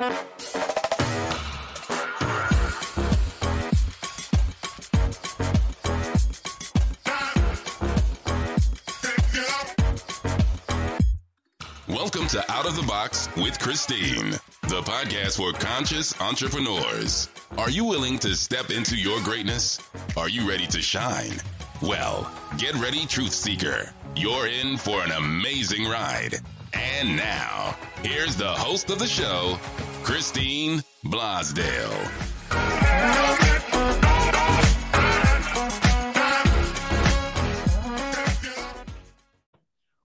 Welcome to Out of the Box with Christine, the podcast for conscious entrepreneurs. Are you willing to step into your greatness? Are you ready to shine? Well, get ready, Truth Seeker. You're in for an amazing ride. And now, here's the host of the show, Christine Blosdale.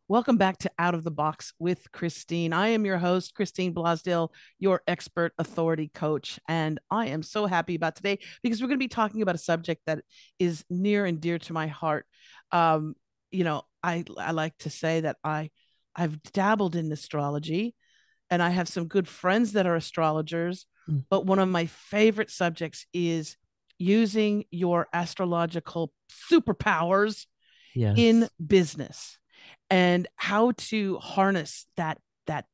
Welcome back to Out of the Box with Christine. I am your host, Christine Blosdale, your expert authority coach. And I am so happy about today because we're going to be talking about a subject that is near and dear to my heart. I like to say that I've dabbled in astrology and I have some good friends that are astrologers. But one of my favorite subjects is using your astrological superpowers in business. And how to harness that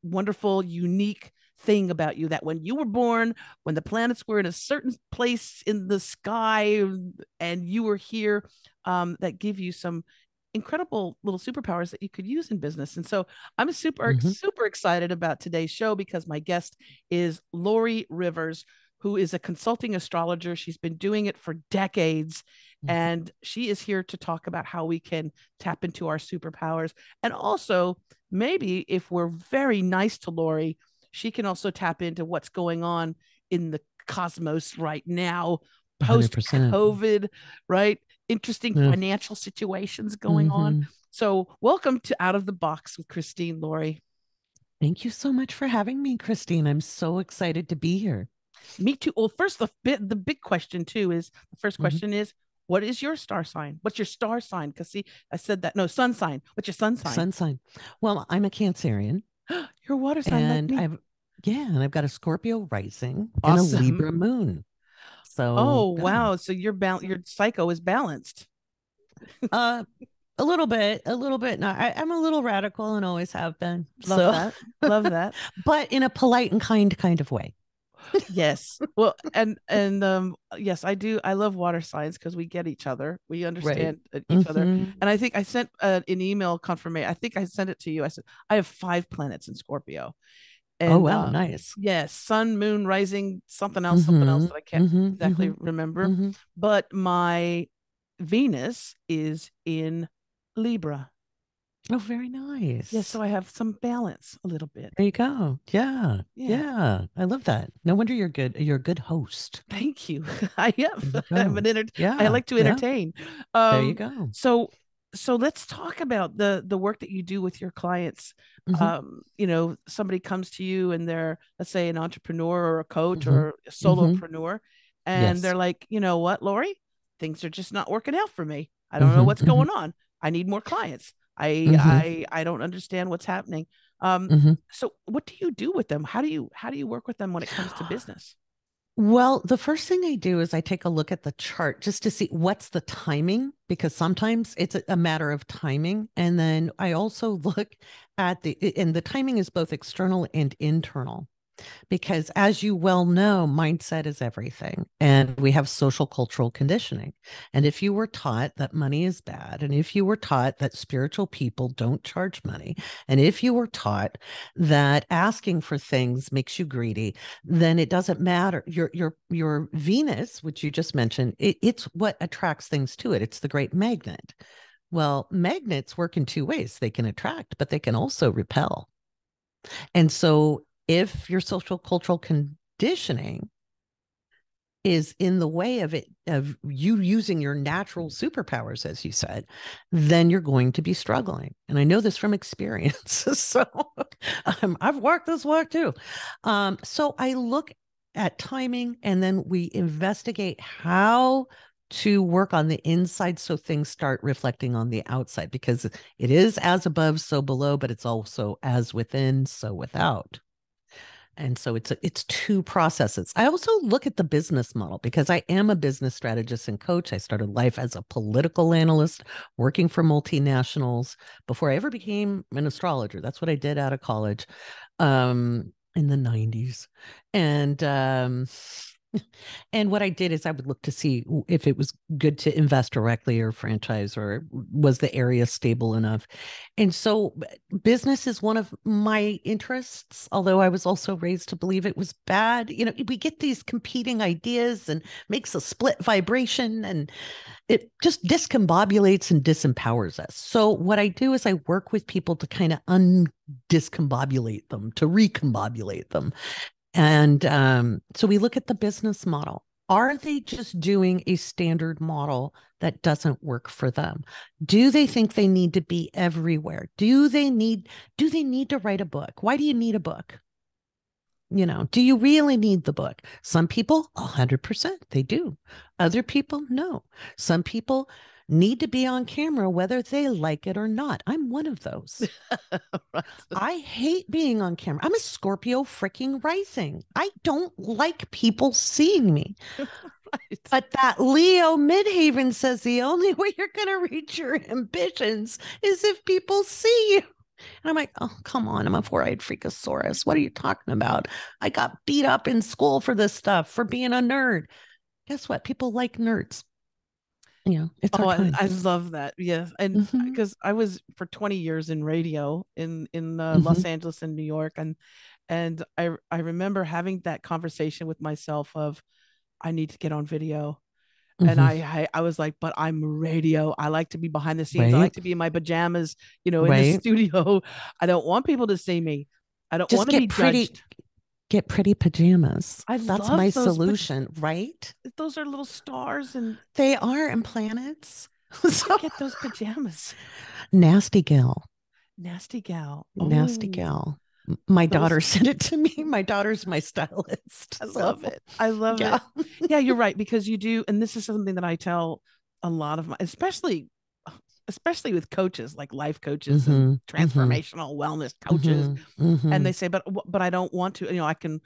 wonderful, unique thing about you, that when you were born, when the planets were in a certain place in the sky and you were here, that give you some incredible little superpowers that you could use in business. And so I'm super excited about today's show because my guest is Laurie Rivers, who is a consulting astrologer. She's been doing it for decades. And she is here to talk about how we can tap into our superpowers. And also, maybe if we're very nice to Laurie, she can also tap into what's going on in the cosmos right now, post-COVID, right? Interesting financial situations going on. So welcome to Out of the Box with Christine, Laurie. Thank you so much for having me, Christine. I'm so excited to be here. Me too. Well, first, the big question too is, the first question is, what is your star sign? What's your star sign? Because see, I said that. No, sun sign. What's your sun sign? Sun sign. Well, I'm a Cancerian. You're a water sign and like me. and I've got a Scorpio rising and Awesome. a Libra moon. So wow. So your psycho is balanced. A little bit. No, I'm a little radical and always have been. Love that. But in a polite and kind of way. Yes. Well, and yes, I do. I love water signs because we get each other. We understand each other. And I think I sent an email confirmation. I think I sent it to you. I said, I have 5 planets in Scorpio. And, oh, wow. Nice. Yes. Sun, moon, rising, something else that I can't exactly remember. But my Venus is in Libra. Oh, very nice. Yes, so I have some balance a little bit. There you go. Yeah. I love that. No wonder you're good. You're a good host. Thank you. I am. I like to entertain. There you go. So let's talk about the work that you do with your clients. Somebody comes to you and they're, let's say, an entrepreneur or a coach or a solopreneur, and they're like, you know what, Laurie, things are just not working out for me. I don't know what's going on. I need more clients. I don't understand what's happening. So what do you do with them? How do you work with them when it comes to business? Well, the first thing I do is I take a look at the chart just to see what's the timing, because sometimes it's a matter of timing. And then I also look at and the timing is both external and internal. Because as you well know, mindset is everything. And we have social cultural conditioning. And if you were taught that money is bad, and if you were taught that spiritual people don't charge money, and if you were taught that asking for things makes you greedy, then it doesn't matter. Your Venus, which you just mentioned, it's what attracts things to it. It's the great magnet. Well, magnets work in 2 ways. They can attract, but they can also repel. And so if your social cultural conditioning is in the way of you using your natural superpowers, as you said, then you're going to be struggling. And I know this from experience. So I've worked this work too. So I look at timing, and then we investigate how to work on the inside so things start reflecting on the outside, because it is as above, so below, but it's also as within, so without. And so it's 2 processes. I also look at the business model because I am a business strategist and coach. I started life as a political analyst working for multinationals before I ever became an astrologer. That's what I did out of college. in the 90s. And and what I did is I would look to see if it was good to invest directly or franchise, or was the area stable enough. And so business is one of my interests, although I was also raised to believe it was bad. We get these competing ideas and makes a split vibration, and it just discombobulates and disempowers us. So what I do is I work with people to kind of undiscombobulate them, to recombobulate them. And so we look at the business model. Are they just doing a standard model that doesn't work for them? Do they think they need to be everywhere? Do they need to write a book? Why do you need a book? Do you really need the book? Some people, 100%, they do. Other people, no. Some people need to be on camera whether they like it or not. I'm one of those. Right. I hate being on camera. I'm a Scorpio freaking rising. I don't like people seeing me. Right. But that Leo Midhaven says the only way you're going to reach your ambitions is if people see you. And I'm like, oh, come on. I'm a four-eyed freakosaurus. What are you talking about? I got beat up in school for this stuff, for being a nerd. Guess what? People like nerds. It's our time. I love that. Yes. And because I was for 20 years in radio in Los Angeles and New York. And I remember having that conversation with myself of, I need to get on video. And I was like, but I'm radio. I like to be behind the scenes. Right. I like to be in my pajamas, in the studio. I don't want people to see me. I don't want to be judged. Get pretty pajamas. That's my solution, right? Those are little stars, and they are, and planets. So get those pajamas. Nasty gal. Nasty gal. Nasty gal. My daughter sent it to me. My daughter's my stylist. I love it. I love it. Yeah, you're right, because you do. And this is something that I tell a lot of my, especially with coaches, like life coaches and transformational wellness coaches. And they say, but I don't want to, I can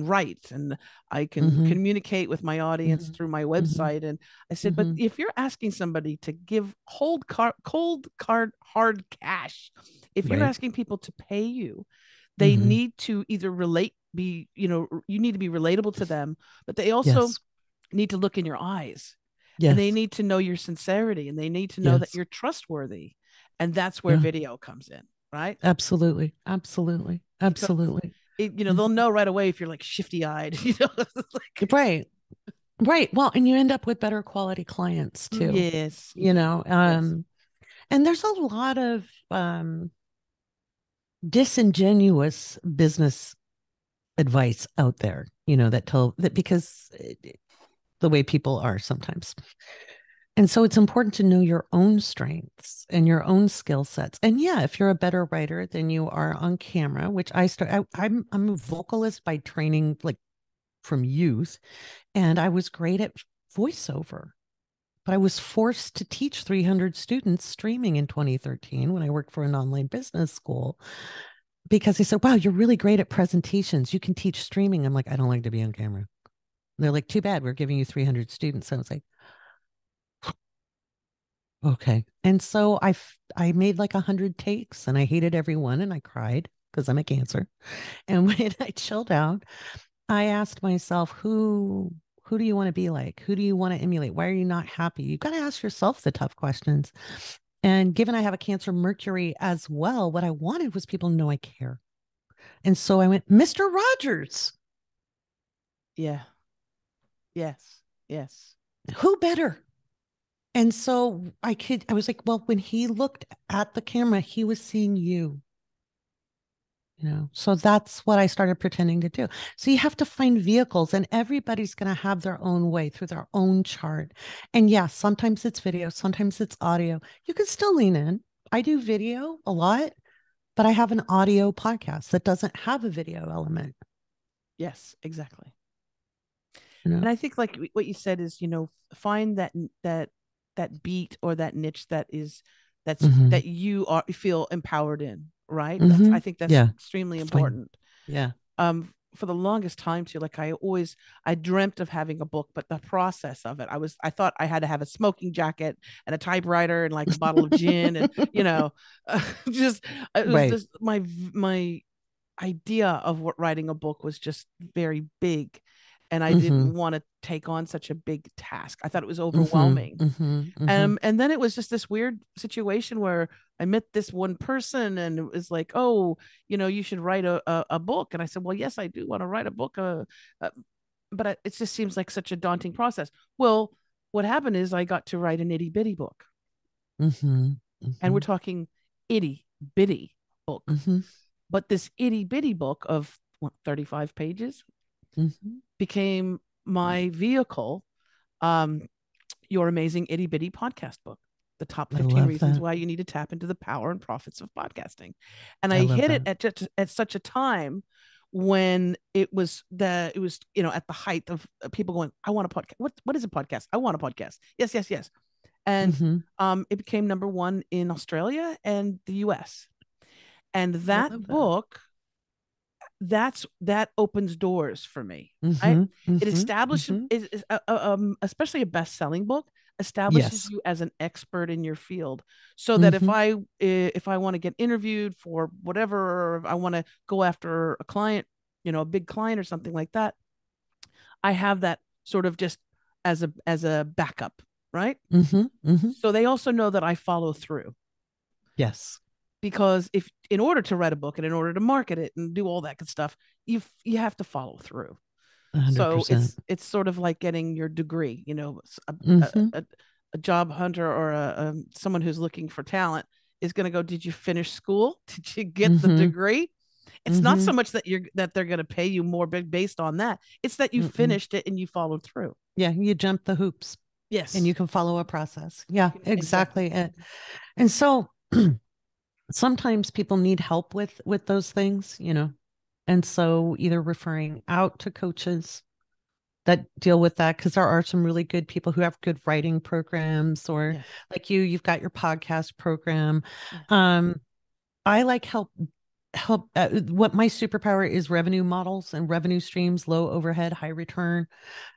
write, and I can communicate with my audience through my website. And I said, but if you're asking somebody to give cold hard cash, if you're asking people to pay you, they need to either you need to be relatable to them, but they also need to look in your eyes. Yes. And they need to know your sincerity, and they need to know that you're trustworthy. And that's where video comes in, right? Absolutely. They'll know right away if you're like shifty eyed, Right. Well, and you end up with better quality clients too. Yes. And there's a lot of disingenuous business advice out there, that because the way people are sometimes. And so it's important to know your own strengths and your own skill sets. And if you're a better writer than you are on camera, which I'm a vocalist by training, like from youth. And I was great at voiceover, but I was forced to teach 300 students streaming in 2013 when I worked for an online business school, because they said, wow, you're really great at presentations. You can teach streaming. I'm like, I don't like to be on camera. They're like, too bad, we're giving you 300 students. I was like, okay. And so I made like 100 takes, and I hated every one, and I cried because I'm a Cancer. And when I chilled out, I asked myself, who do you want to be like? Who do you want to emulate? Why are you not happy? You've got to ask yourself the tough questions. And given I have a Cancer Mercury as well, what I wanted was people to know I care. And so I went, Mr. Rogers. Yeah. Yes. Who better? And so I was like, well, when he looked at the camera, he was seeing you. So that's what I started pretending to do. So you have to find vehicles, and everybody's going to have their own way through their own chart. And sometimes it's video, sometimes it's audio. You can still lean in. I do video a lot, but I have an audio podcast that doesn't have a video element. Yes, exactly. And I think like what you said is, find that beat or that niche that you feel empowered in, right? I think that's extremely important. Yeah. For the longest time too, like I dreamt of having a book, but the process of it, I thought I had to have a smoking jacket and a typewriter and like a bottle of gin and, just my idea of what writing a book was just very big, and I Mm-hmm. didn't want to take on such a big task. I thought it was Mm-hmm. overwhelming. Mm-hmm. Mm-hmm. And then it was just this weird situation where I met this one person, and it was like, oh, you should write a book. And I said, well, yes, I do want to write a book. But it just seems like such a daunting process. Well, what happened is I got to write an itty bitty book. Mm-hmm. And we're Mm-hmm. talking itty bitty book. Mm-hmm. But this itty bitty book of 35 pages Mm-hmm. became my vehicle, um, Your Amazing Itty Bitty Podcast Book, the top I 15 love reasons that. why you need to tap into the power and profits of podcasting. And I I love hit it that. at such a time when it was at the height of people going, I want a podcast. What is a podcast? I want a podcast. Yes, yes, yes. And Mm-hmm. it became number one in Australia and the US. And I that love that. book, that opens doors for me, right? Mm-hmm. It Mm-hmm. establishes Mm-hmm. especially a best-selling book establishes Yes. you as an expert in your field, so that Mm-hmm. if I want to get interviewed for whatever, or if I want to go after a client, a big client or something like that, I have that sort of just as a backup, right? Mm-hmm. Mm-hmm. So they also know that I follow through, Yes. because if in order to write a book and in order to market it and do all that good stuff, you have to follow through. So 100%. it's sort of like getting your degree. A, a, Mm-hmm. a, a job hunter, or someone who's looking for talent is going to go, did you finish school? Did you get the Mm-hmm. degree? It's not Mm-hmm. so much that they're going to pay you more based on that. It's that you Mm-mm. finished it and you followed through. Yeah, you jump the hoops and Yes. you can follow a process. Yeah, Exactly. exactly. And so sometimes people need help with those things, and so either referring out to coaches that deal with that, because there are some really good people who have good writing programs, or Yes. like you've got your podcast program. Yes. I like help what my superpower is: revenue models and revenue streams, low overhead, high return.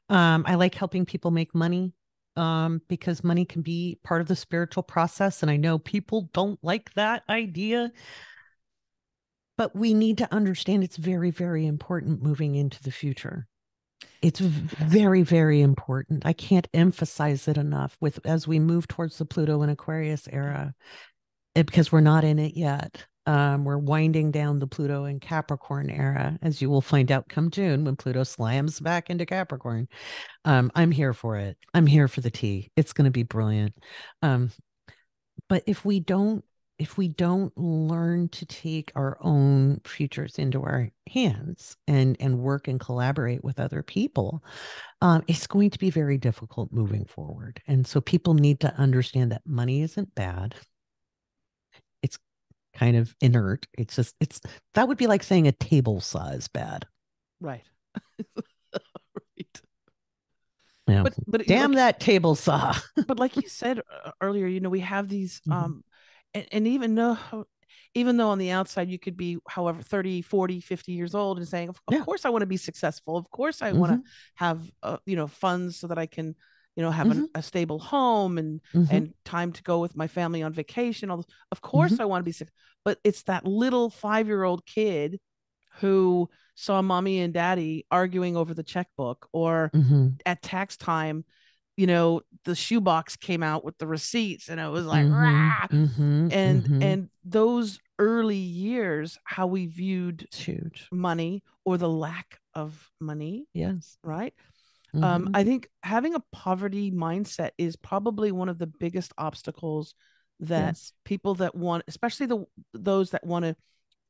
I like helping people make money, because money can be part of the spiritual process. And I know people don't like that idea, but we need to understand it's very, very important moving into the future. It's Yes. very, very important. I can't emphasize it enough as we move towards the Pluto and Aquarius era, because we're not in it yet. We're winding down the Pluto and Capricorn era, as you will find out come June when Pluto slams back into Capricorn. I'm here for it. I'm here for the tea. It's going to be brilliant. Um, but if we don't learn to take our own futures into our hands and work and collaborate with other people, it's going to be very difficult moving forward. And so people need to understand that money isn't bad. It's kind of inert. It's that would be like saying a table saw is bad. Right. Right. Yeah. But Damn that table saw. but like you said earlier, we have these Mhm. and even though on the outside you could be however 30, 40, 50 years old and saying, of Yeah. course I want to be successful, of course I want to Hmm. have funds so that I can have Hmm. a stable home and Hmm. time to go with my family on vacation, all this. Of Hmm. course I want to be sick. But it's that little 5-year-old kid who saw mommy and daddy arguing over the checkbook, or Hmm. at tax time, the shoebox came out with the receipts, and it was like, Hmm. rah! Hmm. Hmm. And those early years, how we viewed It's huge. money or the lack of money, Yes. right? Hmm. I think having a poverty mindset is probably one of the biggest obstacles that Yes. people that want, especially those that want to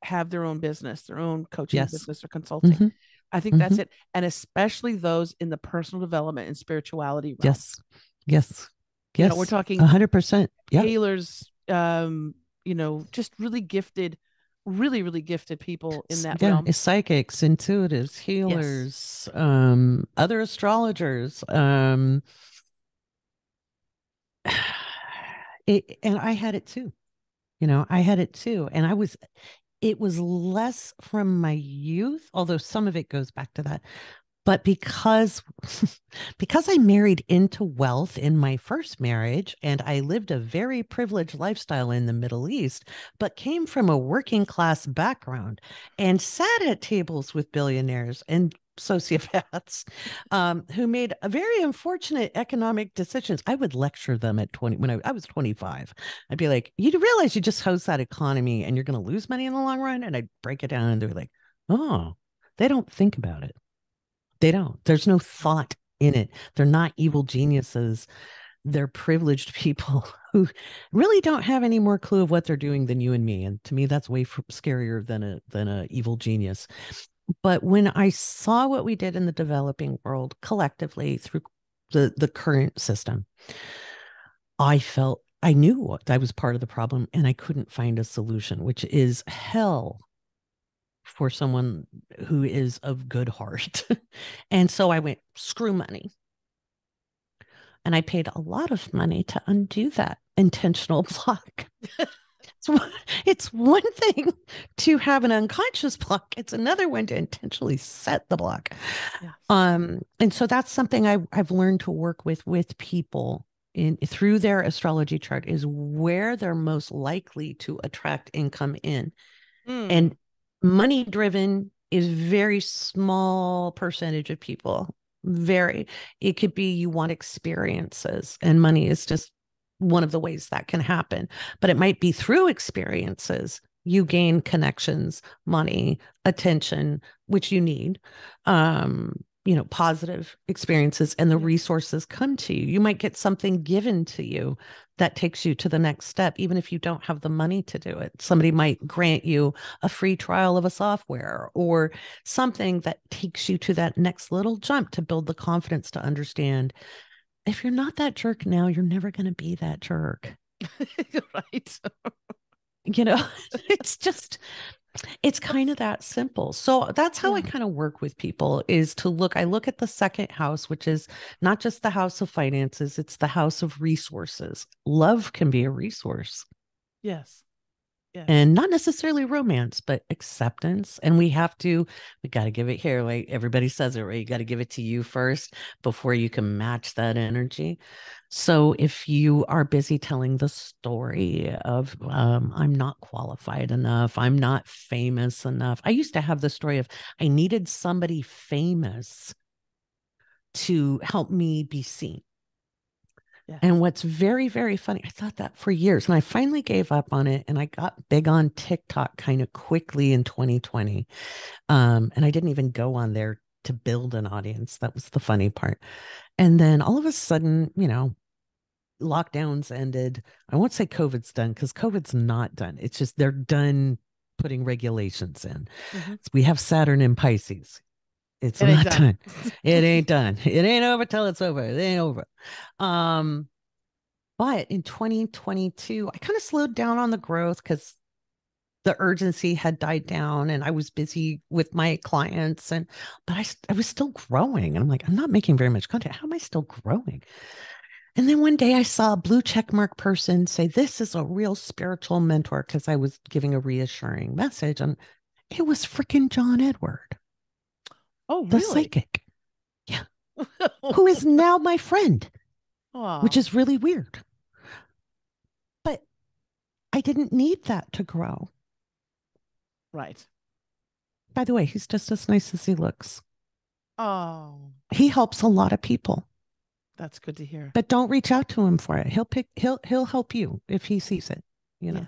have their own business, their own coaching Yes. business or consulting. Hmm. I think Hmm. that's it. And especially those in the personal development and spirituality realm. Yes. Yes. We're Yes. talking 100%. Yeah. healers, just really gifted, really, really gifted people in that Yeah. realm. It's psychics, intuitives, Yes. healers, other astrologers. And I had it too. I had it too. And it was less from my youth, although some of it goes back to that. But because I married into wealth in my first marriage, and I lived a very privileged lifestyle in the Middle East, but came from a working class background and sat at tables with billionaires and sociopaths who made a very unfortunate economic decisions. I would lecture them at 20 when I was 25. I'd be like, you realize you just host that economy and you're going to lose money in the long run? And I'd break it down and they're like, oh, they don't think about it. They don't. There's no thought in it. They're not evil geniuses. They're privileged people who really don't have any more clue of what they're doing than you and me. And to me, that's way scarier than a evil genius. But when I saw what we did in the developing world collectively through the current system, I knew I was part of the problem and I couldn't find a solution, which is hell for someone who is of good heart. And so I went, screw money. And I paid a lot of money to undo that intentional block. It's one thing to have an unconscious block. It's another one to intentionally set the block. Yeah. And so that's something I've learned to work with people through their astrology chart, is where they're most likely to attract income in. And money driven is very small percentage of people. It could be you want experiences, and money is just one of the ways that can happen. But it might be through experiences you gain connections, money, attention, which you need. Positive experiences, and the resources come to you. You might get something given to you that takes you to the next step, even if you don't have the money to do it. Somebody might grant you a free trial of a software or something that takes you to that next little jump to build the confidence to understand, if you're not that jerk now, you're never going to be that jerk. Right. It's kind of that simple. So that's how I kind of work with people, is I look at the second house, which is not just the house of finances, it's the house of resources. Love can be a resource. Yes. Yes. And not necessarily romance, but acceptance. And we got to give it here. Like everybody says it, right? You got to give it to you first before you can match that energy. So if you are busy telling the story of, I'm not qualified enough, I'm not famous enough. I used to have the story of, I needed somebody famous to help me be seen. Yeah. And what's very, very funny, I thought that for years, and I finally gave up on it, and I got big on TikTok kind of quickly in 2020. And I didn't even go on there to build an audience. That was the funny part. And then all of a sudden, lockdowns ended. I won't say COVID's done, because COVID's not done. It's just they're done putting regulations in. Mm-hmm. We have Saturn in Pisces. It's not done. It ain't done. It ain't over till it's over. It ain't over. But in 2022, I kind of slowed down on the growth because the urgency had died down and I was busy with my clients. But I was still growing. And I'm like, I'm not making very much content. How am I still growing? And then one day I saw a blue checkmark person say, this is a real spiritual mentor, because I was giving a reassuring message. And it was freaking John Edward. Oh, the really? psychic. Yeah. Who is now my friend, which is really weird. But I didn't need that to grow. Right. By the way, he's just as nice as he looks. Oh. He helps a lot of people. That's good to hear. But don't reach out to him for it. He'll help you if he sees it, Yeah.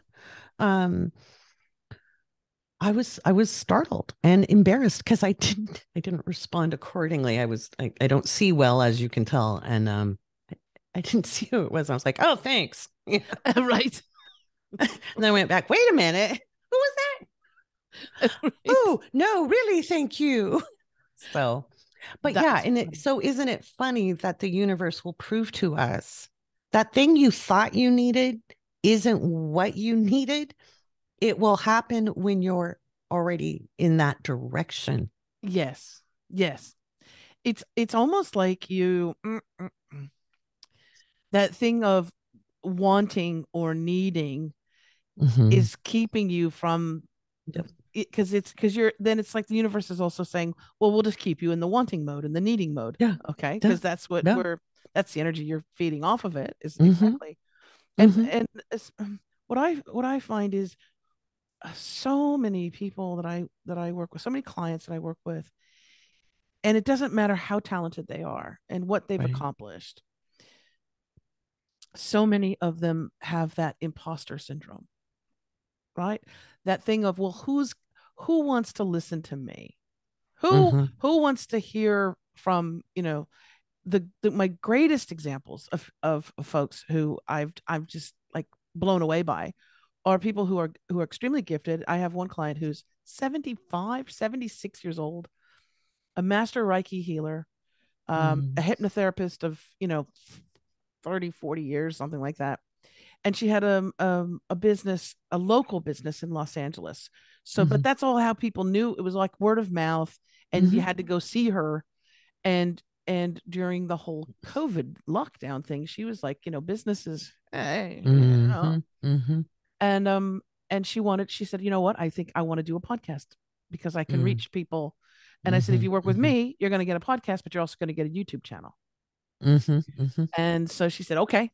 I was startled and embarrassed because I didn't respond accordingly. I don't see well, as you can tell, and I didn't see who it was. I was like, oh, thanks. Yeah. Right. And then I went back. Wait a minute, who was that? Right. Oh no, really? Thank you. So, but that's so isn't it funny that the universe will prove to us that thing you thought you needed isn't what you needed? It will happen when you're already in that direction. Yes. Yes. It's almost like that thing of wanting or needing is keeping you from Yep. Because it's like the universe is also saying, well, we'll just keep you in the wanting mode and the needing mode. Yeah. Okay. Yeah. Because that's what Yeah. that's the energy you're feeding off of it is Mm-hmm. exactly. Mm-hmm. And what I find is so many people that I work with, so many clients that I work with, and it doesn't matter how talented they are and what they've Right. accomplished. So many of them have that imposter syndrome, right? That thing of, well, who wants to listen to me? Mm-hmm. Who wants to hear from, my greatest examples of folks who I've just like blown away by are people who are extremely gifted. I have one client who's 75, 76 years old, a master Reiki healer, a Mm-hmm. hypnotherapist of, 30, 40 years, something like that. And she had a business, a local business in Los Angeles. So, but that's all how people knew. It was like word of mouth, and you Mm-hmm. had to go see her. And during the whole COVID lockdown thing, she was like, businesses, hey, Mm-hmm. Mm-hmm. and she said, you know what? I think I want to do a podcast because I can reach people. And I said, if Mm-hmm. you work with Mm-hmm. me, you're going to get a podcast, but you're also going to get a YouTube channel. Mm-hmm. Mm-hmm. And so she said, okay.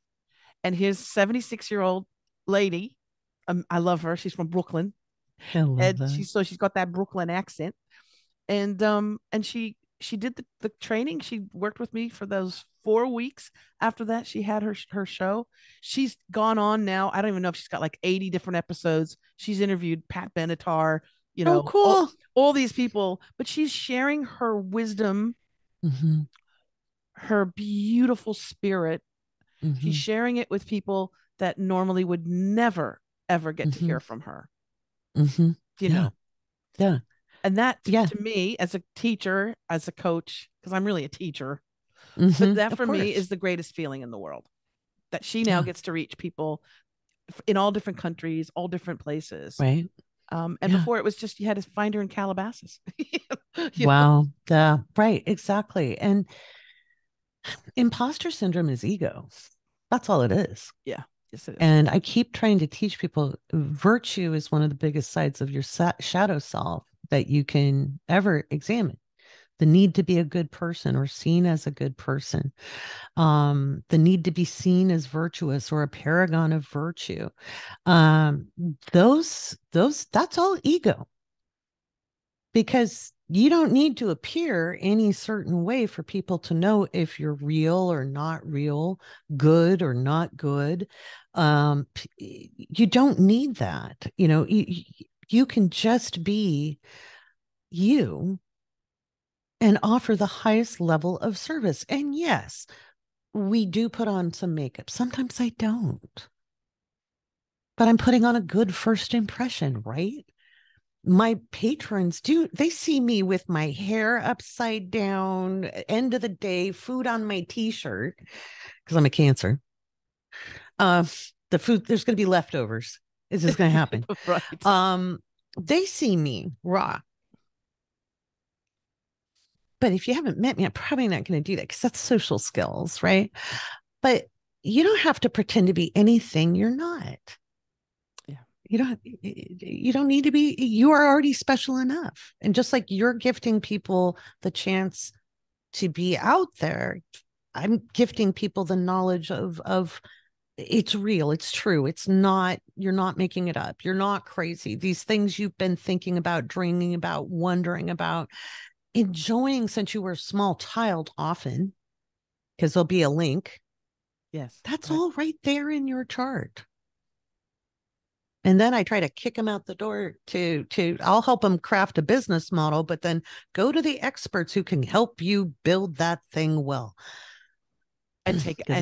And his 76-year-old lady, I love her. She's from Brooklyn, I love and that. she's got that Brooklyn accent. And she did the training. She worked with me for those 4 weeks. After that, she had her show. She's gone on now. I don't even know if she's got like 80 different episodes. She's interviewed Pat Benatar, Oh, cool. all these people, but she's sharing her wisdom, Mm-hmm. her beautiful spirit. She's Mm-hmm. sharing it with people that normally would never ever get to Mm-hmm. hear from her. Mm-hmm. You Yeah. know, Yeah. and that Yeah. to me, as a teacher, as a coach, because I'm really a teacher, but Mm-hmm. that Of for me course. is the greatest feeling in the world, that she now Yeah. gets to reach people in all different countries, all different places. Right. And Yeah. before it was just you had to find her in Calabasas. you know? Wow. Yeah. Right. Exactly. And imposter syndrome is ego. That's all it is. Yeah. Yes, it is. And I keep trying to teach people virtue is one of the biggest sides of your shadow self that you can ever examine. The need to be a good person or seen as a good person, the need to be seen as virtuous or a paragon of virtue. Um, that's all ego, because you don't need to appear any certain way for people to know if you're real or not real, good or not good. You don't need that. You can just be you and offer the highest level of service. And yes, we do put on some makeup. Sometimes I don't, but I'm putting on a good first impression, right? My patrons do, they see me with my hair upside down, end of the day, food on my t-shirt, because I'm a Cancer. Uh, the food, there's going to be leftovers. It's just going to happen. Right. They see me raw. But if you haven't met me, I'm probably not going to do that because that's social skills, right? But you don't have to pretend to be anything you're not. Yeah. You don't need to be. You are already special enough. And just like you're gifting people the chance to be out there, I'm gifting people the knowledge of it's real, it's true, it's not, you're not making it up, you're not crazy. These things you've been thinking about, dreaming about, wondering about, enjoying since you were a small child, often, because there'll be a link. Yes. That's Right. all right there in your chart. And then I try to kick them out the door to I'll help them craft a business model, but then go to the experts who can help you build that thing well. And take action.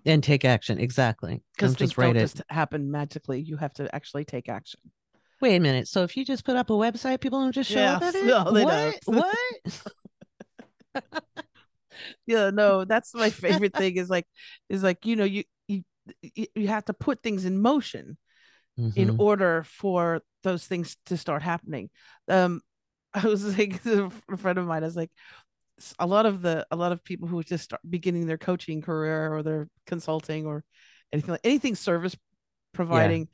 And take action. Exactly. Because Don't things just write don't it. just happen magically. You have to actually take action. Wait a minute. So if you just put up a website, people don't just show up at Yes. it? No, they don't. What? Yeah, no, that's my favorite thing is like, you have to put things in motion in Mm-hmm. order for those things to start happening. Um, I was like a friend of mine, I was like, a lot of people who just start beginning their coaching career or their consulting or anything service Yeah. providing,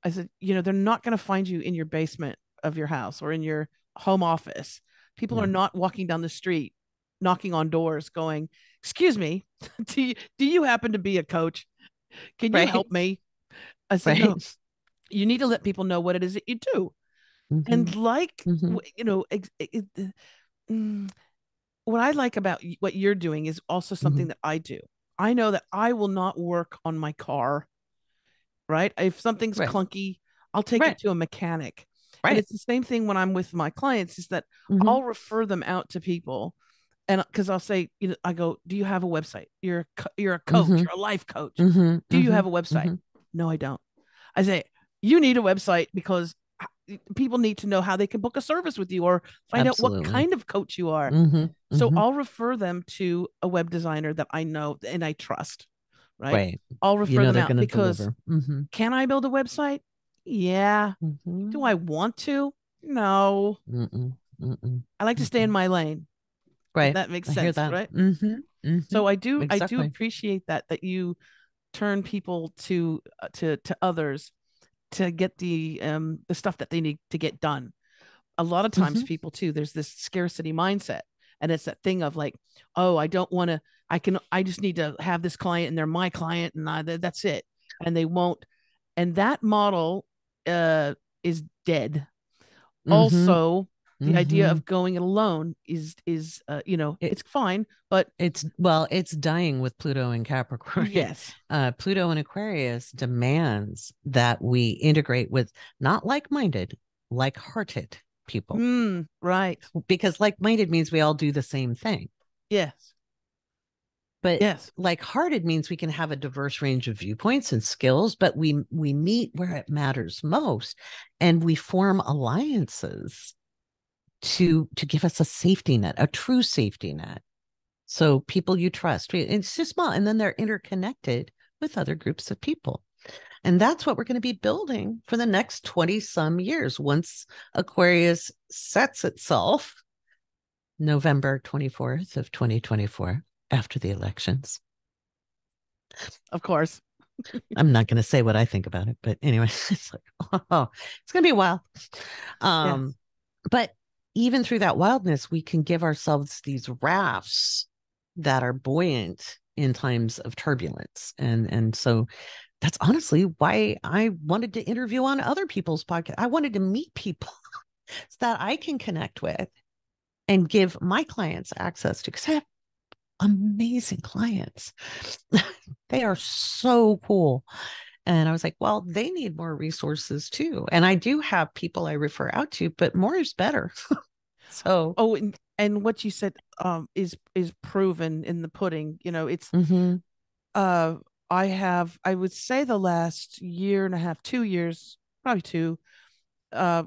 I said, they're not going to find you in your basement of your house or in your home office. People are not walking down the street, knocking on doors, going, "Excuse me, do you happen to be a coach? Can you help Right. me?" I said, "No, Right. you need to let people know what it is that you do." Mm-hmm. And like, Mm-hmm. mm, what I like about what you're doing is also Mm-hmm. something that I do. I know that I will not work on my car, right? If something's Right. clunky, I'll take it Right. to a mechanic. And Right. it's the same thing when I'm with my clients, is that Mm-hmm. I'll refer them out to people. And because I'll say, I go, "Do you have a website? You're a coach, Mm-hmm. you're a life coach. Mm-hmm. Do you Mm-hmm. have a website?" Mm-hmm. "No, I don't." I say, "You need a website because people need to know how they can book a service with you or find out what Absolutely. kind of coach you are." Mm-hmm. So Mm-hmm. I'll refer them to a web designer that I know and I trust, right? Right. I'll You refer know them they're out going to because, deliver. Mm-hmm. can I build a website? Yeah. Mm-hmm. Do I want to? No. Mm-mm. Mm-mm. I like to stay in Mm-mm. my lane, if Right. that makes I hear sense, that. right? Mm-hmm. Mm-hmm. So I do Exactly. appreciate that you turn people to others to get the stuff that they need to get done. A lot of times Mm-hmm. people too, there's this scarcity mindset, and it's that thing of like, "Oh, I don't want to, I just need to have this client and they're my client and that's it." And they won't. And that model uh is dead. Mm-hmm. Also, the idea Mm-hmm. of going it alone is It, it's fine, but it's dying with Pluto and Capricorn. yes. Pluto and Aquarius demands that we integrate with not like-minded, like-hearted people, Right. because like-minded means we all do the same thing. Yes. But Yes. like-hearted means we can have a diverse range of viewpoints and skills, but we meet where it matters most, and we form alliances to give us a safety net, a true safety net. So people you trust, it's just small, and then they're interconnected with other groups of people. And that's what we're going to be building for the next 20 some years once Aquarius sets itself November 24th of 2024 after the elections. Of course. I'm not going to say what I think about it, but anyway, it's like, oh, it's going to be a while. Yes. But even through that wildness, we can give ourselves these rafts that are buoyant in times of turbulence. And so that's honestly why I wanted to interview on other people's podcasts. I wanted to meet people that I can connect with and give my clients access to, because I have amazing clients. They are so cool. And I was like, well, they need more resources too. And I do have people I refer out to, but more is better. So, Oh, and what you said is proven in the pudding. It's mm-hmm. uh I would say the last year and a half, 2 years, probably two, uh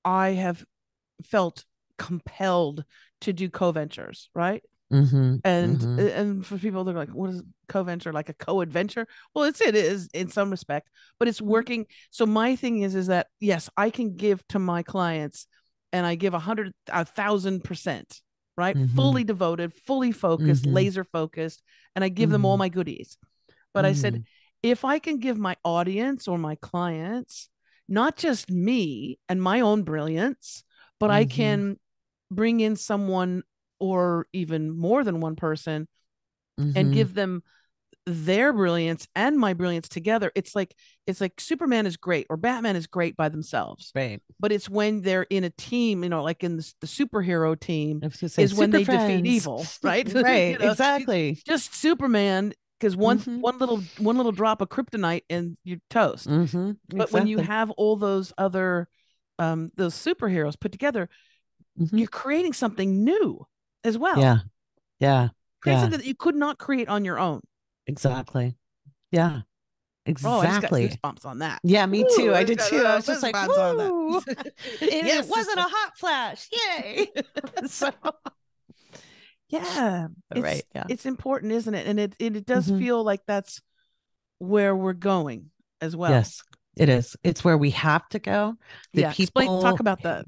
I have felt compelled to do co-ventures, right? Mm-hmm. and Mm-hmm. and for people, they're like, "What is co-venture? Like a co-adventure?" Well, it is in some respect, but it's Mm-hmm. working. So my thing is that, yes, I can give to my clients, and I give 1,000%, right? Mm-hmm. Fully devoted, fully focused, Mm-hmm. laser focused, and I give them all Mm-hmm. my goodies. But I said, Mm-hmm. if I can give my audience or my clients not just me and my own brilliance, but I Mm-hmm. can bring in someone or even more than one person and Mm-hmm. give them their brilliance and my brilliance together. It's like Superman is great or Batman is great by themselves. Right. But it's when they're in a team, like in the superhero team, I was going to say is when super they defeat friends. evil, right? Right. Exactly. Just Superman, because one Mm-hmm. one little drop of kryptonite and you're toast. Mm-hmm. But when you Exactly. have all those other those superheroes put together, Mm-hmm. you're creating something new as well. Yeah. Yeah. Create Yeah. something that you could not create on your own. Exactly. Yeah. Oh, I just got Exactly. goosebumps on that. Yeah, me Ooh, too. I I just did got too. I was just like, goosebumps on that. woo. It Yes. wasn't a hot flash. Yay. So, Yeah. It's right. Yeah. it's important, isn't it? And it does Mm-hmm. feel like that's where we're going as well. Yes, it is. It's where we have to go. The Yeah. Talk people, about that.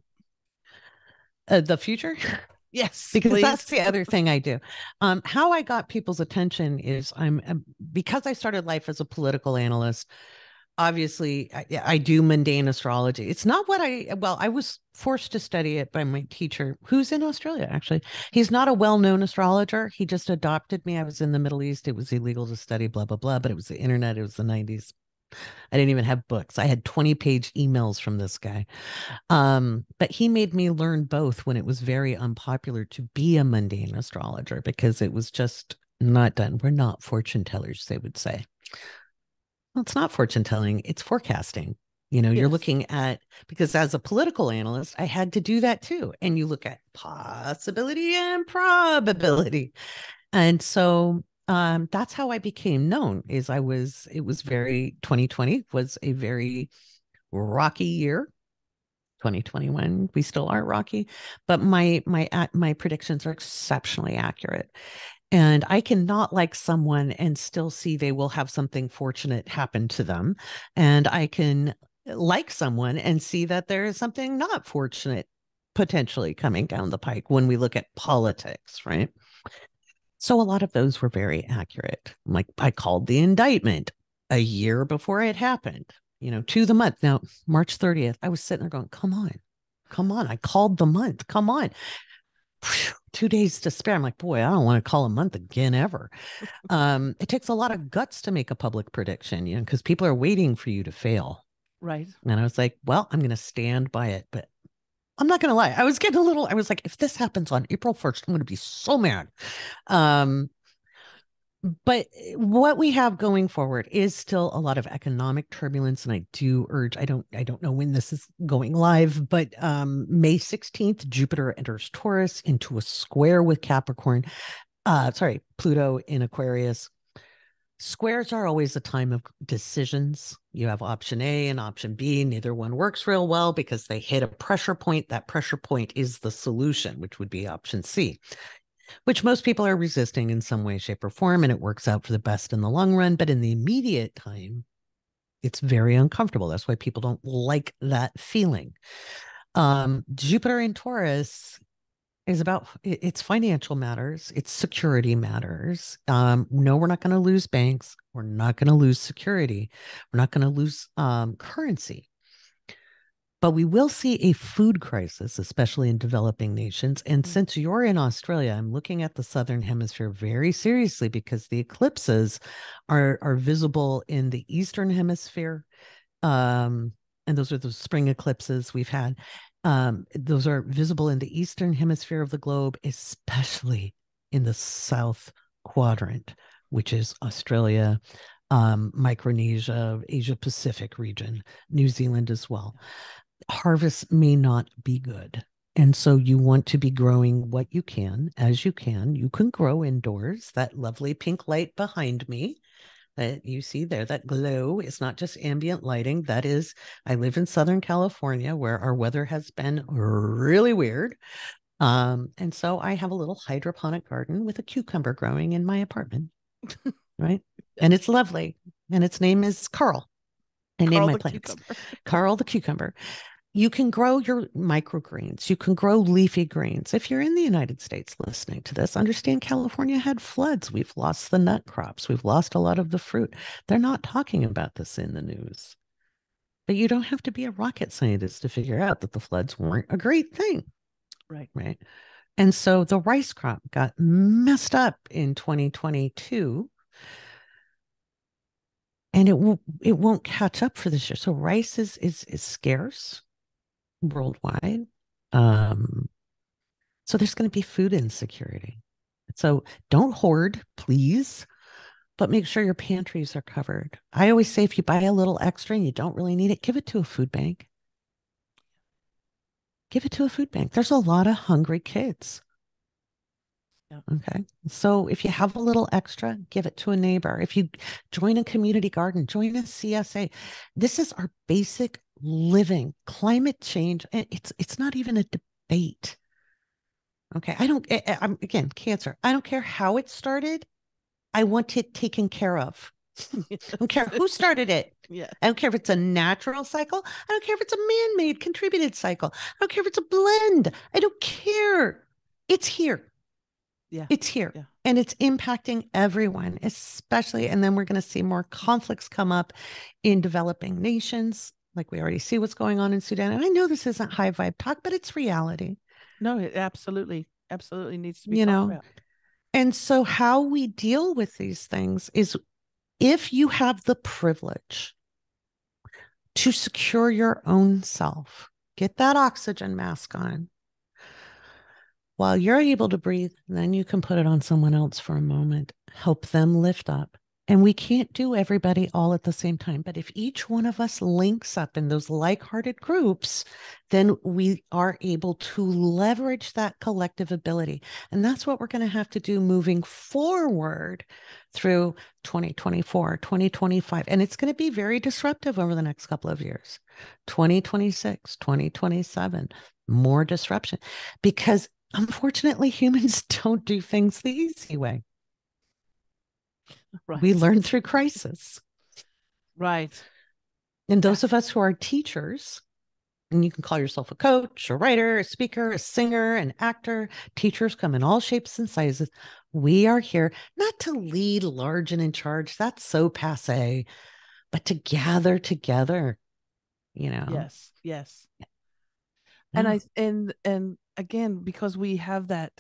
the future, Yes, because that's please. the other thing I do. How I got people's attention is because I started life as a political analyst. obviously I do mundane astrology. It's not what I was forced to study it by my teacher, who's in Australia, actually. He's not a well-known astrologer. He just adopted me. I was in the Middle East. It was illegal to study, blah, blah, blah, but it was the internet. It was the 90s. I didn't even have books. I had 20-page emails from this guy. But he made me learn both when it was very unpopular to be a mundane astrologer because it was just not done. We're not fortune tellers, they would say. Well, it's not fortune telling, it's forecasting. You're looking at, because as a political analyst, I had to do that too. And you look at possibility and probability. And so that's how I became known. 2020 was a very rocky year. 2021, we still are rocky, but my predictions are exceptionally accurate. And I cannot like someone and still see they will have something fortunate happen to them. And I can like someone and see that there is something not fortunate potentially coming down the pike when we look at politics, right? So a lot of those were very accurate. Like I called the indictment a year before it happened, to the month. Now, March 30th, I was sitting there going, come on. I called the month. Come on. 2 days to spare. I'm like, boy, I don't want to call a month again ever. It takes a lot of guts to make a public prediction, because people are waiting for you to fail. Right. And I was like, well, I'm going to stand by it. But I'm not going to lie. I was like, if this happens on April 1st, I'm going to be so mad. But what we have going forward is still a lot of economic turbulence. And I do urge, I don't know when this is going live, but May 16th, Jupiter enters Taurus into a square with Capricorn. Pluto in Aquarius. Squares are always a time of decisions. You have option A and option B. Neither one works real well because they hit a pressure point. That pressure point is the solution, which would be option C, which most people are resisting in some way, shape, or form, and it works out for the best in the long run. But in the immediate time, it's very uncomfortable. That's why people don't like that feeling. Jupiter in Taurus is about it's financial matters, it's security matters. No, we're not going to lose banks. We're not going to lose security. We're not going to lose currency. But we will see a food crisis, especially in developing nations. And since you're in Australia, I'm looking at the Southern Hemisphere very seriously because the eclipses are visible in the Eastern Hemisphere. And those are the spring eclipses we've had. Those are visible in the Eastern Hemisphere of the globe, especially in the South Quadrant, which is Australia, Micronesia, Asia Pacific region, New Zealand as well. Harvest may not be good. And so you want to be growing what you can as you can. You can grow indoors. That lovely pink light behind me that you see there, that glow is not just ambient lighting. That is, I live in Southern California where our weather has been really weird. And so I have a little hydroponic garden with a cucumber growing in my apartment, right? And it's lovely. And its name is Carl. I named my plants Carl the cucumber. You can grow your microgreens. You can grow leafy greens. If you're in the United States listening to this, understand California had floods. We've lost the nut crops. We've lost a lot of the fruit. They're not talking about this in the news. But you don't have to be a rocket scientist to figure out that the floods weren't a great thing. Right. And so the rice crop got messed up in 2022. And it won't catch up for this year. So rice is scarce worldwide. So there's going to be food insecurity. So don't hoard, please, but make sure your pantries are covered. I always say if you buy a little extra and you don't really need it, give it to a food bank. Give it to a food bank. There's a lot of hungry kids. Yeah. Okay. So if you have a little extra, give it to a neighbor. If you join a community garden, join a CSA. This is our basic living. Climate change, it's not even a debate. Okay. I'm again, cancer. I don't care how it started. I want it taken care of. I don't care who started it. Yeah. I don't care if it's a natural cycle. I don't care if it's a man-made contributed cycle. I don't care if it's a blend. I don't care. It's here. Yeah. It's here. Yeah. And it's impacting everyone, especially. And then we're going to see more conflicts come up in developing nations. Like we already see what's going on in Sudan. And I know this isn't high vibe talk, but it's reality. No, it absolutely needs to be You talked know, about. and so how we deal with these things is if you have the privilege to secure your own self, get that oxygen mask on while you're able to breathe, then you can put it on someone else for a moment, help them lift up. And we can't do everybody all at the same time. But if each one of us links up in those like-hearted groups, then we are able to leverage that collective ability. And that's what we're going to have to do moving forward through 2024, 2025. And it's going to be very disruptive over the next couple of years. 2026, 2027, more disruption. Because unfortunately, humans don't do things the easy way. Right. We learn through crisis. Right. And those of us who are teachers, and you can call yourself a coach, a writer, a speaker, a singer, an actor, teachers come in all shapes and sizes. We are here not to lead large and in charge. That's so passe, but to gather together, you know. Yes. Yes. Yeah. And again, because we have that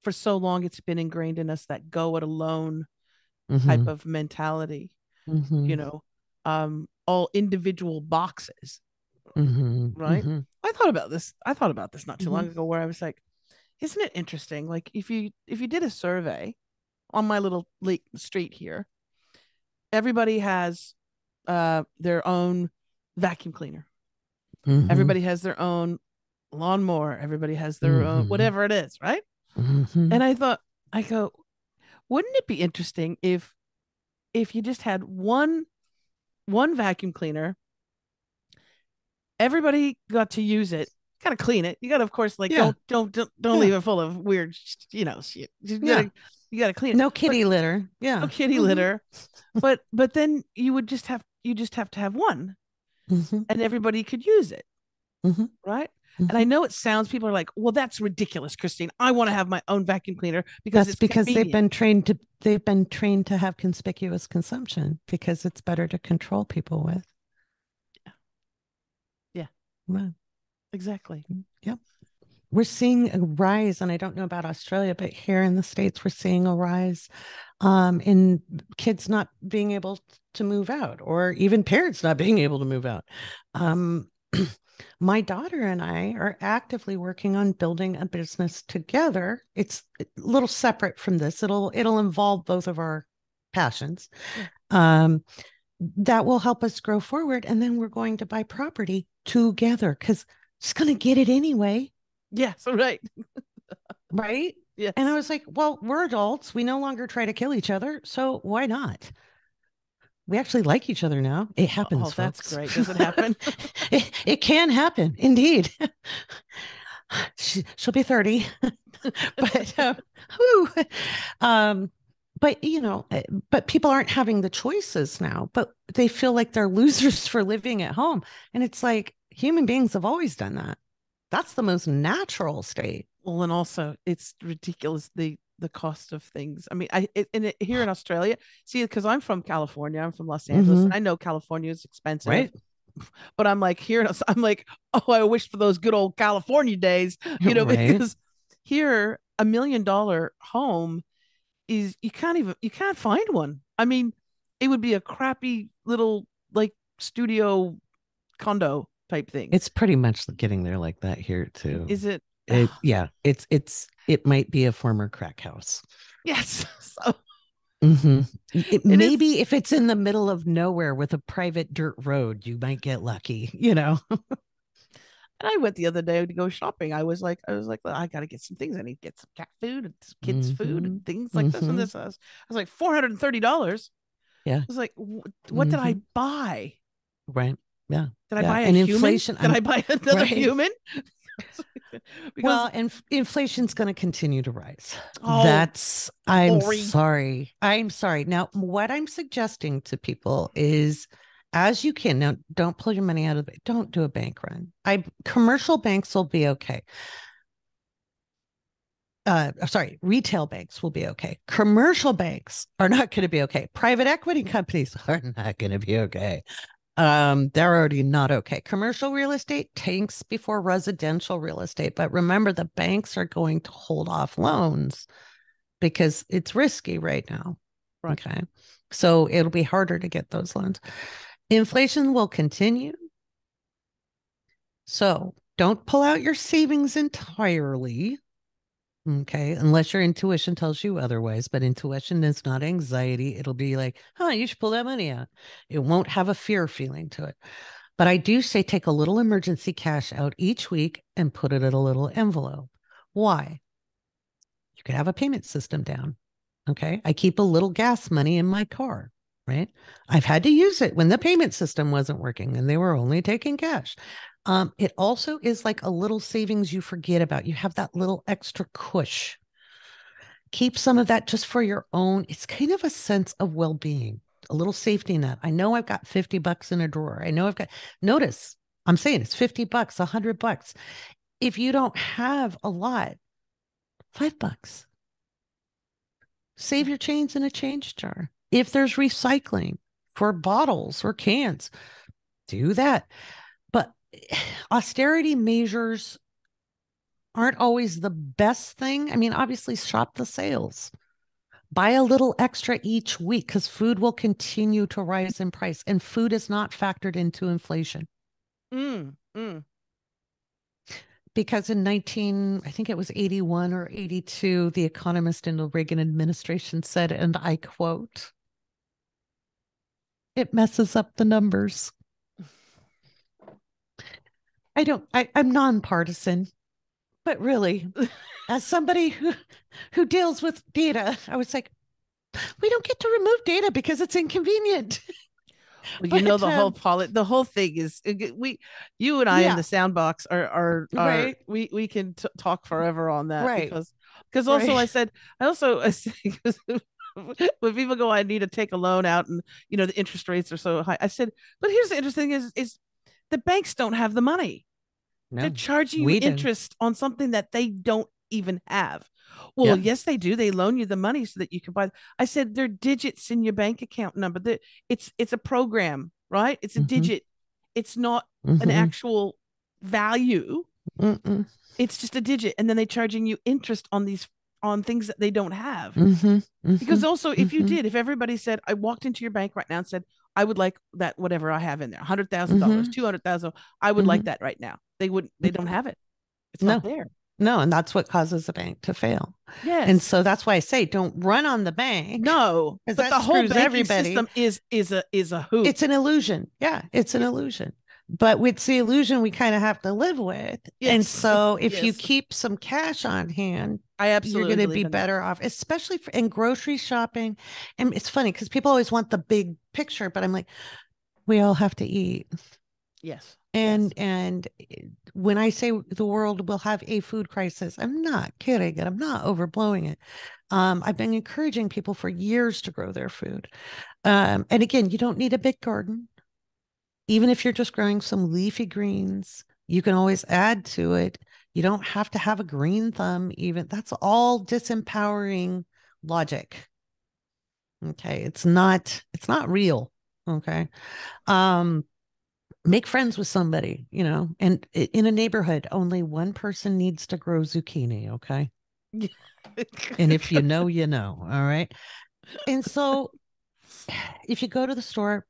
for so long, it's been ingrained in us, that go it alone type of mentality, you know, all individual boxes. Right. I thought about this not too long ago, where I was like, isn't it interesting? Like if you did a survey on my little street here, everybody has their own vacuum cleaner. Everybody has their own lawnmower. Everybody has their own whatever it is, right? And I go, wouldn't it be interesting if you just had one vacuum cleaner, everybody got to use it, gotta clean it, you gotta, of course, like, don't leave it full of weird, shit, you gotta clean it, no kitty litter, no kitty litter, but then you just have to have one, and everybody could use it, right? And I know it sounds, people are like, well, that's ridiculous, Christine, I want to have my own vacuum cleaner because that's it's because convenient. they've been trained to have conspicuous consumption because it's better to control people with. Yeah. Wow. Exactly. Yep. We're seeing a rise, and I don't know about Australia, but here in the States, we're seeing a rise in kids not being able to move out, or even parents not being able to move out. My daughter and I are actively working on building a business together. It's a little separate from this. It'll involve both of our passions. That will help us grow forward. And then we're going to buy property together because it's going to get it anyway. Yes, right. Right? Yes. And I was like, well, we're adults. We no longer try to kill each other. So why not? We actually like each other now. It happens, folks. That's great. Does it happen? It can happen, indeed. She'll be 30. But but you know, but people aren't having the choices now, but they feel like they're losers for living at home. And it's like, human beings have always done that. That's the most natural state. Well, and also it's ridiculous, the cost of things. I mean, here in Australia, see, because I'm from California, I'm from Los Angeles, and I know California is expensive, right? But I'm like, here, I'm like, oh, I wish for those good old California days, you know, right. because here $1 million home is, you can't find one. I mean, it would be a crappy little like studio condo type thing. It's pretty much getting there like that here too. Is it? Yeah, it might be a former crack house. Yes. So maybe if it's in the middle of nowhere with a private dirt road, you might get lucky, you know. And I went the other day to go shopping. I was like, well, I got to get some things. I need to get some cat food and some kids' food and things like this and this. I was like, $430. Yeah. I was like, what did I buy? Right. Yeah. Did I buy a human? Inflation? Did I buy another human? Well, and inflation's going to continue to rise. Oh, I'm sorry. Now, what I'm suggesting to people is, as you can, now don't pull your money out of the bank. Don't do a bank run. Commercial banks will be okay. retail banks will be okay. Commercial banks are not going to be okay. Private equity companies are not going to be okay. They're already not okay. Commercial real estate tanks before residential real estate. But remember, the banks are going to hold off loans because it's risky right now. Right. Okay. So it'll be harder to get those loans. Inflation will continue. So don't pull out your savings entirely. Okay, unless your intuition tells you otherwise, but intuition is not anxiety. It'll be like, oh, you should pull that money out. It won't have a fear feeling to it. But I do say take a little emergency cash out each week and put it in a little envelope. Why? You could have a payment system down. Okay, I keep a little gas money in my car, right? I've had to use it when the payment system wasn't working and they were only taking cash. It also is like a little savings you forget about. You have that little extra cush. Keep some of that just for your own. It's kind of a sense of well-being, a little safety net. I know I've got $50 in a drawer. I know I've got, notice, I'm saying it's $50, $100. If you don't have a lot, $5. Save your change in a change jar. If there's recycling for bottles or cans, do that. But austerity measures aren't always the best thing. I mean, obviously, shop the sales. Buy a little extra each week because food will continue to rise in price, and food is not factored into inflation. Because in I think it was 81 or 82, the economist in the Reagan administration said, and I quote, "It messes up the numbers." I'm nonpartisan, but really, as somebody who deals with data, I was like, we don't get to remove data because it's inconvenient. Well, you know, the whole thing is you and I in the soundbox are right. We can talk forever on that, right. because also I said when people go, I need to take a loan out, and you know the interest rates are so high. I said, but here's the interesting thing is the banks don't have the money. No, they're charging you interest on something that they don't even have. Well, yes, they do. They loan you the money so that you can buy. I said they're digits in your bank account number. It's a program, right? It's a digit. It's not an actual value. It's just a digit, and then they're charging you interest on things that they don't have. Because also, if everybody said, I walked into your bank right now and said, I would like that whatever I have in there, $100,000, $200,000, I would like that right now. They don't have it. It's not there. No, and that's what causes a bank to fail. Yes. And so that's why I say don't run on the bank. No, but the whole banking system is a hoop. It's an illusion. Yeah, it's an illusion. But with the illusion we kind of have to live with. Yes. And so if you keep some cash on hand, you're going to be better off, especially in grocery shopping. And it's funny because people always want the big picture, but I'm like, we all have to eat. Yes. And when I say the world will have a food crisis, I'm not kidding and I'm not overblowing it. I've been encouraging people for years to grow their food. And again, you don't need a big garden. Even if you're just growing some leafy greens, you can always add to it. You don't have to have a green thumb even. That's all disempowering logic. Okay. It's not real. Okay. Make friends with somebody, and in a neighborhood, only one person needs to grow zucchini. Okay. And if you know, you know. All right. And so if you go to the store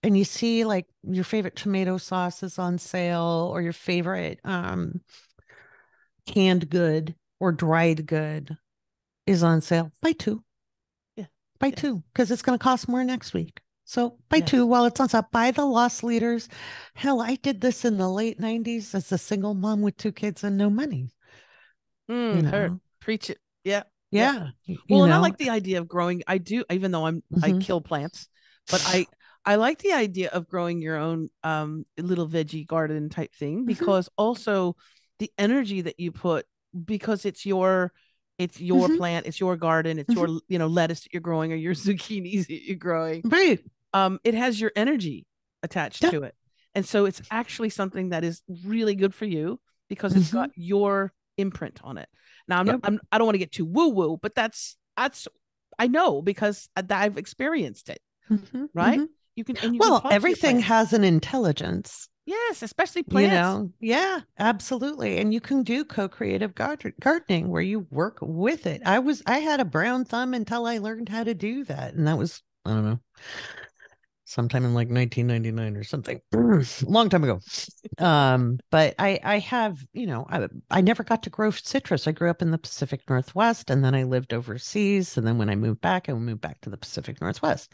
and you see like your favorite tomato sauce is on sale or your favorite canned good or dried good is on sale, buy two. Yeah. Buy two because it's going to cost more next week. So buy two while it's on sale. Buy the loss leaders. Hell, I did this in the late 90s as a single mom with 2 kids and no money. Preach it. Yeah. Yeah. Well, and I like the idea of growing. I do, even though I kill plants, but I like the idea of growing your own little veggie garden type thing, because also the energy that you put, because it's your plant, it's your garden, it's your lettuce that you're growing or your zucchinis that you're growing. Right. It has your energy attached to it. And so it's actually something that is really good for you because it's got your imprint on it. Now Yep. I don't want to get too woo woo, but that's I know because I've experienced it. Right? You can Well, talk to your everything plants. has an intelligence. Yes, especially plants. Yeah, absolutely. And you can do co-creative gardening where you work with it. I had a brown thumb until I learned how to do that. And that was, I don't know, sometime in like 1999 or something, a long time ago. But I have, I never got to grow citrus. I grew up in the Pacific Northwest, and then I lived overseas. And then when I moved back to the Pacific Northwest.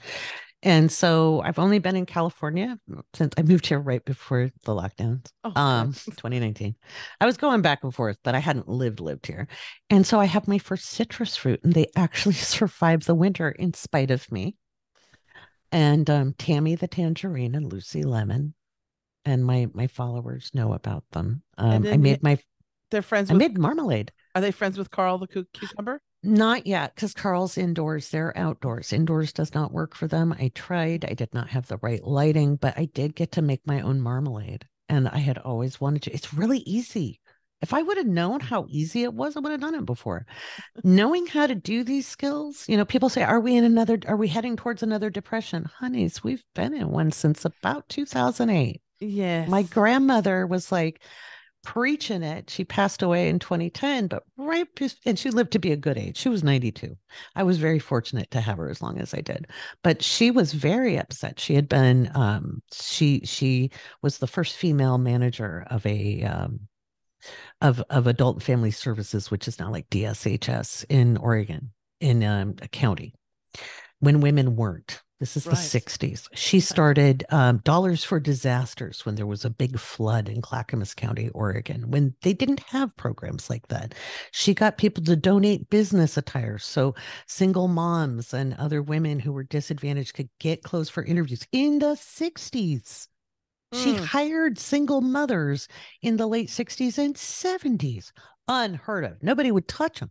And so I've only been in California since I moved here right before the lockdowns. 2019. I was going back and forth, but I hadn't lived here. And so I have my first citrus fruit, and they actually survived the winter in spite of me. And Tammy the tangerine and Lucy lemon, and my followers know about them. And I then made they're friends I with made marmalade. Are they friends with Carl the cucumber? Not yet, because Carl's indoors. They're outdoors. Indoors does not work for them. I tried. I did not have the right lighting, but I did get to make my own marmalade. And I had always wanted to. It's really easy. If I would have known how easy it was, I would have done it before. Knowing how to do these skills, people say, are we heading towards another depression? Honeys, we've been in one since about 2008. Yes. My grandmother was like, preaching it. She passed away in 2010, but and she lived to be a good age. She was 92. I was very fortunate to have her as long as I did, but she was very upset. She had been, she was the first female manager of of adult and family services, which is now like DSHS in Oregon, in a county, when women weren't. This is the 60s. She started Dollars for Disasters when there was a big flood in Clackamas County, Oregon, when they didn't have programs like that. She got people to donate business attire so single moms and other women who were disadvantaged could get clothes for interviews in the 60s. She hired single mothers in the late 60s and 70s. Unheard of. Nobody would touch them.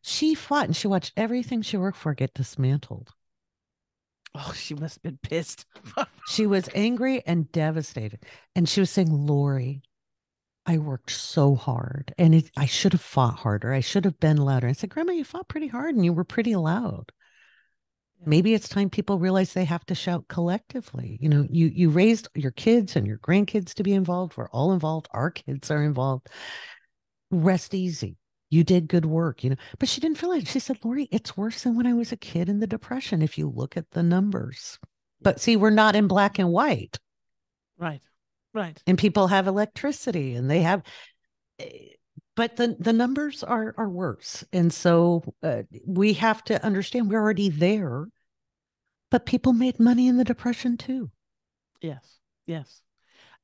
She fought, and she watched everything she worked for get dismantled. Oh, she must have been pissed. She was angry and devastated. And she was saying, Laurie, I worked so hard, and I should have fought harder. I should have been louder. I said, Grandma, you fought pretty hard and you were pretty loud. Yeah. Maybe it's time people realize they have to shout collectively. You raised your kids and your grandkids to be involved. We're all involved. Our kids are involved. Rest easy. You did good work, but she didn't feel it. She said, Laurie, it's worse than when I was a kid in the Depression, if you look at the numbers. But see, we're not in black and white. Right. And people have electricity, and they have, but the numbers are worse. And so we have to understand we're already there, but people made money in the Depression too. Yes.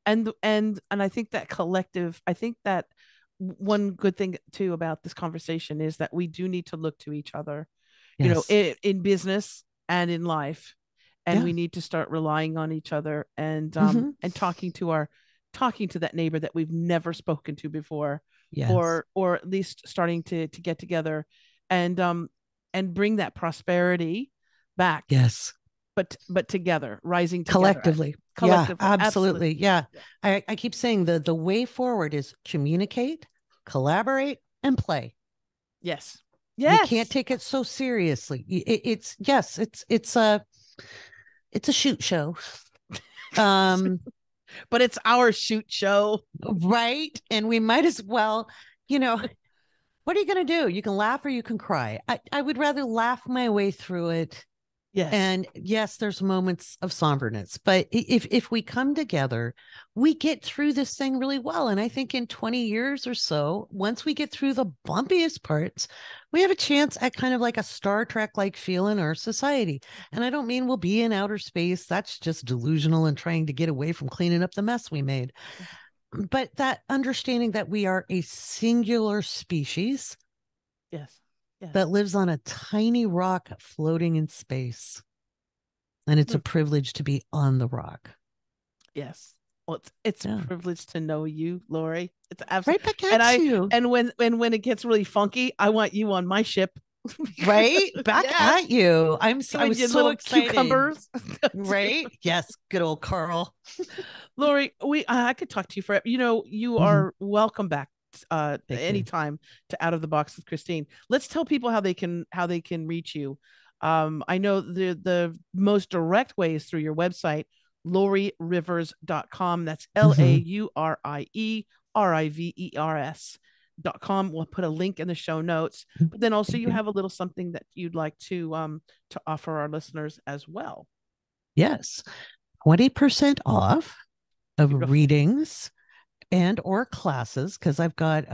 And I think that one good thing too about this conversation is that we do need to look to each other, yes. In business and in life, and we need to start relying on each other and talking to that neighbor that we've never spoken to before, or at least starting to get together and bring that prosperity back. Yes. But together, rising together. Collectively. Yeah, absolutely. Yeah. I keep saying the way forward is communicate, collaborate, and play. Yes. You can't take it so seriously. It's a shoot show. But it's our shoot show. Right. And we might as well, what are you going to do? You can laugh or you can cry. I would rather laugh my way through it. Yes. And yes, there's moments of somberness, but if we come together, we get through this thing really well. And I think in 20 years or so, once we get through the bumpiest parts, we have a chance at kind of like a Star Trek like feel in our society. And I don't mean we'll be in outer space. That's just delusional and trying to get away from cleaning up the mess we made. But that understanding that we are a singular species. Yes. That lives on a tiny rock floating in space. And it's a privilege to be on the rock. Yes. Well, it's a privilege to know you, Laurie. It's absolutely right back at you. And when it gets really funky, I want you on my ship. Right back at you. I was so excited. Cucumbers. Right? Yes. Good old Carl. Laurie, I could talk to you forever. You are welcome back anytime to Out of the Box with Christine. Let's tell people how they can reach you. I know the most direct way is through your website, laurierivers.com. That's LAURIERIVERS.com. We'll put a link in the show notes. But then also you have a little something that you'd like to offer our listeners as well. Yes. 20% off of Beautiful. readings and or classes, because I've got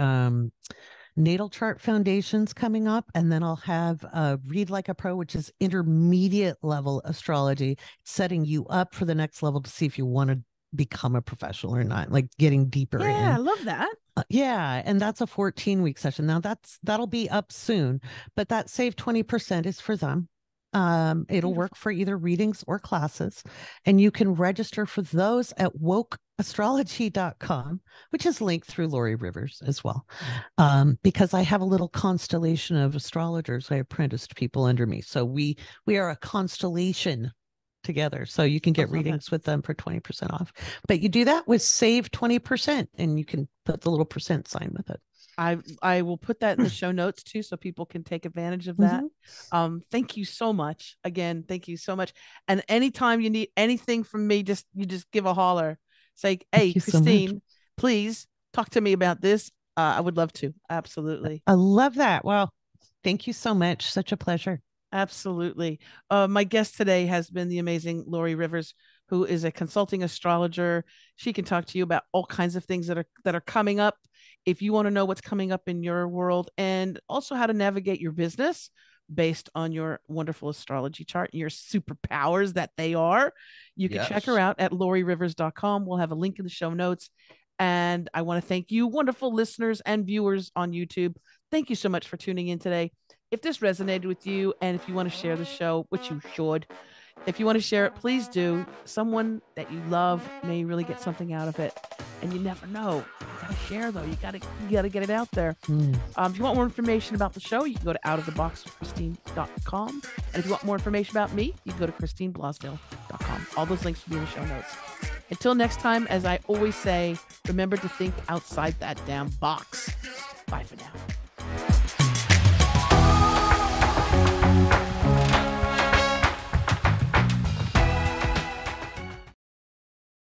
natal chart foundations coming up, and then I'll have Read Like a Pro, which is intermediate level astrology, setting you up for the next level to see if you want to become a professional or not, like getting deeper in. Yeah, I love that. Yeah, and that's a 14-week session. Now that'll be up soon, but that save 20% is for them. It'll work for either readings or classes, and you can register for those at wokeastrology.com, which is linked through Laurie Rivers as well. Because I have a little constellation of astrologers. I apprenticed people under me, so we are a constellation together. So you can get readings with them for 20% off. But you do that with save 20%, and you can put the little percent sign with it. I will put that in the show notes too, so people can take advantage of that. Thank you so much. Again, thank you so much. And anytime you need anything from me, you just give a holler. Say, hey, Christine, please talk to me about this. I would love to. Absolutely. I love that. Well, thank you so much. Such a pleasure. Absolutely. My guest today has been the amazing Laurie Rivers, who is a consulting astrologer. She can talk to you about all kinds of things that are coming up. If you want to know what's coming up in your world, and also how to navigate your business based on your wonderful astrology chart and your superpowers that they are, you can check her out at laurierivers.com. We'll have a link in the show notes. And I want to thank you, wonderful listeners and viewers on YouTube. Thank you so much for tuning in today. If this resonated with you, and if you want to share the show, which you should, if you want to share it, please do. Someone that you love may really get something out of it. And you never know. You gotta share though. You gotta get it out there. If you want more information about the show, you can go to outoftheboxwithchristine.com. And if you want more information about me, you can go to christineblosdale.com. All those links will be in the show notes. Until next time, as I always say, remember to think outside that damn box. Bye for now.